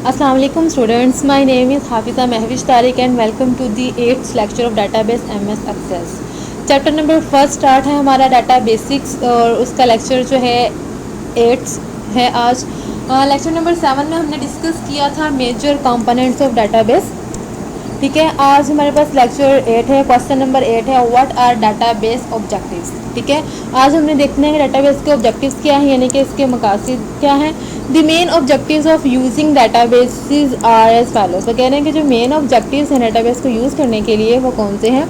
Assalamu alaikum students, my name is Hafiza Mehwish Tariq and welcome to the 8th lecture of database MS Access. Chapter number first start है हमारा data basics और उसका lecture जो है 8 है आज। Lecture number 7 में हमने डिस्कस किया था मेजर कंपोनेंट्स ऑफ डाटाबेस। ठीक है, आज हमारे पास लेक्चर 8 है। क्वेश्चन नंबर 8 है व्हाट आर डाटाबेस ऑब्जेक्टिव्स। ठीक है, आज हमने देखना है कि डाटाबेस के ऑब्जेक्टिव्स क्या हैं, यानी कि इसके मकासद क्या हैं। The main objectives of using databases are as follows. तो कह रहे हैं कि जो मेन ऑब्जेक्टिव्स हैं डाटाबेस को यूज़ करने के लिए वो कौन से हैं।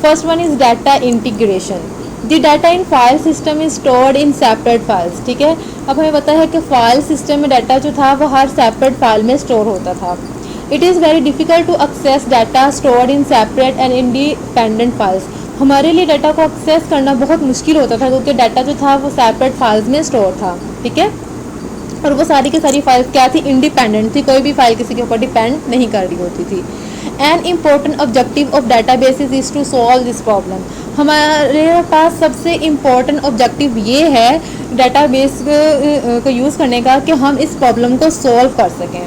First one is data integration. The data in file system is stored in separate files. ठीक है, अब हमें पता है कि फाइल सिस्टम में डाटा जो था वो हर सेपरेट फाइल में स्टोर होता था। It is very difficult to access data stored in separate and independent files. हमारे लिए डाटा को एक्सेस करना बहुत मुश्किल होता था क्योंकि डाटा जो था वो सेपरेट फाइल्स में स्टोर था। ठीक है, और वो सारी की सारी फाइल्स क्या थी, इंडिपेंडेंट थी, कोई भी फाइल किसी के ऊपर डिपेंड नहीं कर रही होती थी। An important objective of databases is to solve this problem. हमारे पास सबसे इम्पोर्टेंट ऑब्जेक्टिव ये है डाटाबेस को यूज़ करने का कि हम इस प्रॉब्लम को सॉल्व कर सकें।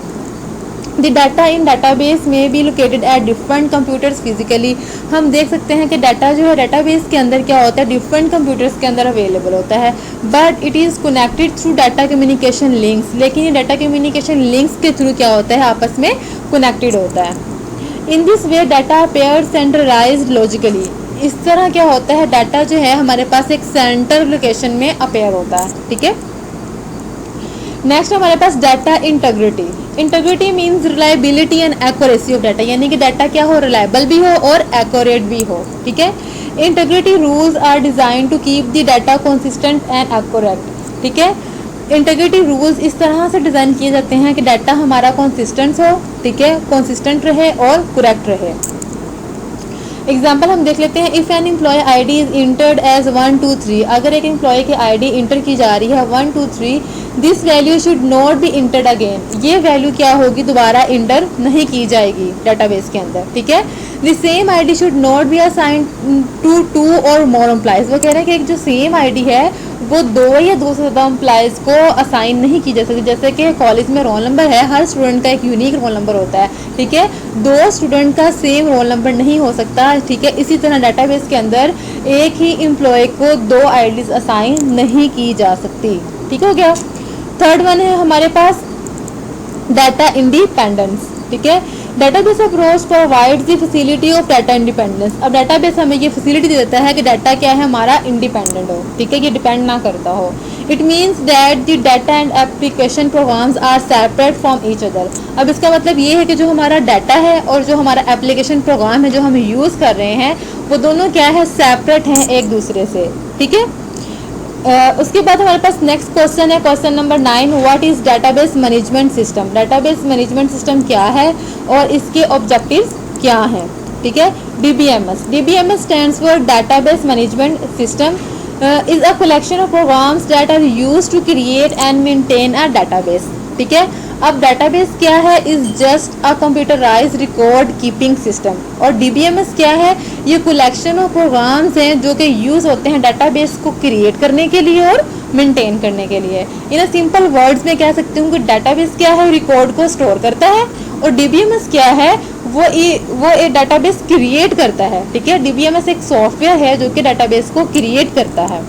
द डाटा इन डाटाबेस में be located at different computers physically. हम देख सकते हैं कि डाटा जो है डाटाबेस के अंदर क्या होता है, डिफरेंट कंप्यूटर्स के अंदर अवेलेबल होता है, but it is connected through data communication links. लेकिन ये डाटा कम्युनिकेशन लिंक्स के थ्रू क्या होता है, आपस में कनेक्टेड होता है। In this way data appear centralised logically. इस तरह क्या होता है, डाटा जो है हमारे पास एक सेंटर लोकेशन में अपेयर होता है। ठीक है, नेक्स्ट हमारे पास data integrity. Integrity means reliability and accuracy of data, यानी कि डाटा क्या हो, रिलायबल भी हो और एक्यूरेट भी हो। ठीक है, integrity rules are design to keep the data consistent and accurate. ठीक है, इंटीग्रिटी रूल्स इस तरह से डिज़ाइन किए जाते हैं कि डाटा हमारा कंसिस्टेंट हो, ठीक है, कंसिस्टेंट रहे और करेक्ट रहे। एग्जाम्पल हम देख लेते हैं। If an employee ID is entered as 1 2 3। अगर एक एम्प्लॉय की आईडी इंटर की जा रही है 1 2 3, this value should not B entered again. ये वैल्यू क्या होगी, दोबारा इंटर नहीं की जाएगी डाटाबेस के अंदर। ठीक है, the same ID should not be assign to 2 और मोर एम्प्लॉयज़। वो कह रहे हैं कि एक जो सेम आईडी है वो 2 या 2 से ज़्यादा एम्प्लॉयज़ को असाइन नहीं की जा सकती। जैसे कि कॉलेज में रोल नंबर है, हर स्टूडेंट का एक यूनिक रोल नंबर होता है। ठीक है, 2 स्टूडेंट का सेम रोल नंबर नहीं हो सकता। ठीक है, इसी तरह डाटाबेस के अंदर एक ही एम्प्लॉय को 2 आईडीज़ असाइन नहीं की जा सकती। ठीक हो गया। थर्ड वन है हमारे पास डाटा इंडिपेंडेंस। ठीक है, database approach provides the facility of data independence. अब डाटाबेस हमें ये फैसिलिटी दे देता है कि डाटा क्या है हमारा इंडिपेंडेंट हो। ठीक है, ये डिपेंड ना करता हो। It means that the data and application programs are separate from each other. अब इसका मतलब ये है कि जो हमारा डाटा है और जो हमारा एप्लीकेशन प्रोग्राम है जो हम यूज़ कर रहे हैं वो दोनों क्या है, सेपरेट हैं एक दूसरे से। ठीक है, उसके बाद हमारे पास नेक्स्ट क्वेश्चन है, question number 9, what is database management system. Database management system क्या है और इसके ऑब्जेक्टिव्स क्या हैं। ठीक है, DBMS. DBMS stands for database management system is a collection of programs that are used to create and maintain a database. ठीक है, अब डाटाबेस क्या है, is just a computerised record keeping system. और डीबीएमएस क्या है, ये कलेक्शन ऑफ प्रोग्राम्स हैं जो कि यूज़ होते हैं डाटाबेस को क्रिएट करने के लिए और मेंटेन करने के लिए। इन सिंपल वर्ड्स में कह सकती हूँ कि डाटाबेस क्या है, रिकॉर्ड को स्टोर करता है, और डीबीएमएस क्या है, वो एक डाटाबेस क्रिएट करता है। ठीक है, डीबीएमएस एक सॉफ्टवेयर है जो कि डाटाबेस को क्रिएट करता है।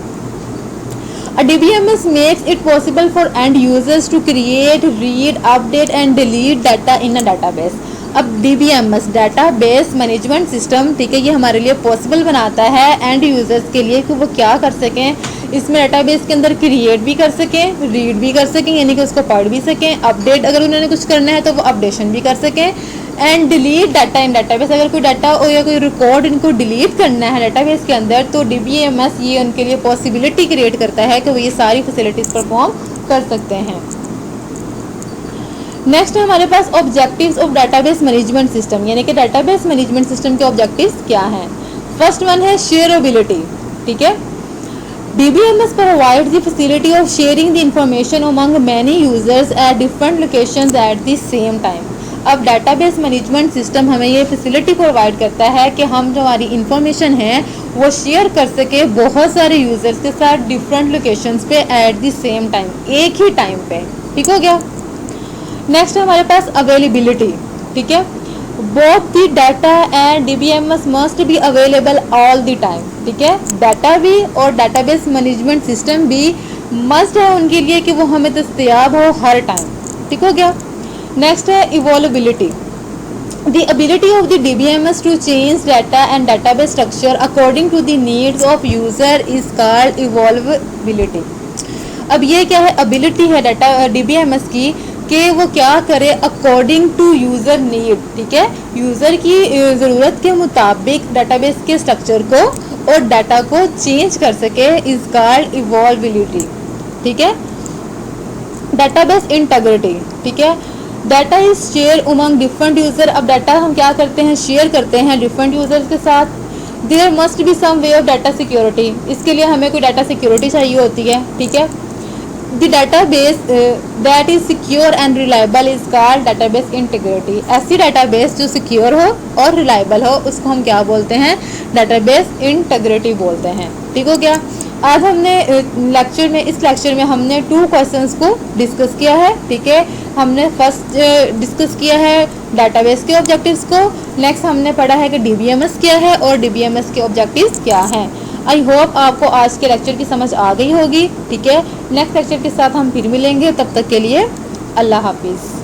A DBMS makes it possible for end users to create, read, update and delete data in a database. अब DBMS डाटाबेस मैनेजमेंट सिस्टम, ठीक है, ये हमारे लिए पॉसिबल बनाता है एंड यूजर्स के लिए कि वो क्या कर सकें, इसमें डाटाबेस के अंदर क्रिएट भी कर सकें, रीड भी कर सकें, यानी कि उसको पढ़ भी सकें, अपडेट अगर उन्होंने कुछ करना है तो वो अपडेशन भी कर सकें, and delete data in database. अगर कोई डाटा या कोई रिकॉर्ड इनको डिलीट करना है डाटाबेस के अंदर तो डीबीएमएस ये उनके लिए पॉसिबिलिटी क्रिएट करता है कि वो ये सारी फैसिलिटीज़ परफॉर्म कर सकते हैं। नेक्स्ट है हमारे पास objectives of database management system, यानी कि डाटाबेस मैनेजमेंट सिस्टम के ऑब्जेक्टिव्स क्या हैं। फर्स्ट वन है शेयरेबिलिटी। ठीक है, DBMS provides the facility of sharing the information among many users at different locations at the same time. अब डाटाबेस मैनेजमेंट सिस्टम हमें ये फैसिलिटी प्रोवाइड करता है कि हम जो हमारी इंफॉर्मेशन है वो शेयर कर सके बहुत सारे यूज़र्स के साथ डिफरेंट लोकेशंस पे एट द सेम टाइम, एक ही टाइम पे। ठीक हो गया। नेक्स्ट है हमारे पास अवेलेबिलिटी, ठीक है। Both the data and DBMS must be available all the time, ठीक है। डाटा भी और डाटाबेस मैनेजमेंट सिस्टम भी मस्ट है उनके लिए कि वो हमें दस्तयाब हो हर टाइम, ठीक हो गया। नेक्स्ट है इवॉल्बिलिटी, the ability of the DBMS to change data and database structure according to the needs of user is called evolvability। अब ये क्या है, एबिलिटी है डाटा DBMS की कि वो क्या करे अकॉर्डिंग टू यूज़र नीड, ठीक है। यूज़र की ज़रूरत के मुताबिक डाटाबेस के स्ट्रक्चर को और डाटा को चेंज कर सके, इज कॉल्ड इवॉल्बिलिटी, ठीक है। डाटाबेस इंटीग्रिटी, ठीक है। Data is share Umang different user. अब डाटा हम क्या करते हैं, शेयर करते हैं डिफरेंट यूज़र्स के साथ। There must be some way of data security, इसके लिए हमें कोई डाटा सिक्योरिटी चाहिए होती है, ठीक है। The database that is secure and reliable is called database integrity. ऐसी डाटाबेस जो सिक्योर हो और रिलायबल हो उसको हम क्या बोलते हैं, डाटाबेस इंटीग्रिटी बोलते हैं, ठीक हो गया। आज हमने इस लेक्चर में हमने 2 क्वेश्चंस को डिस्कस किया है, ठीक है। हमने फर्स्ट डिस्कस किया है डाटाबेस के ऑब्जेक्टिव्स को, नेक्स्ट हमने पढ़ा है कि DBMS क्या है और DBMS के ऑब्जेक्टिव्स क्या हैं। आई होप आपको आज के लेक्चर की समझ आ गई होगी, ठीक है। नेक्स्ट लेक्चर के साथ हम फिर मिलेंगे, तब तक के लिए अल्लाह हाफिज़।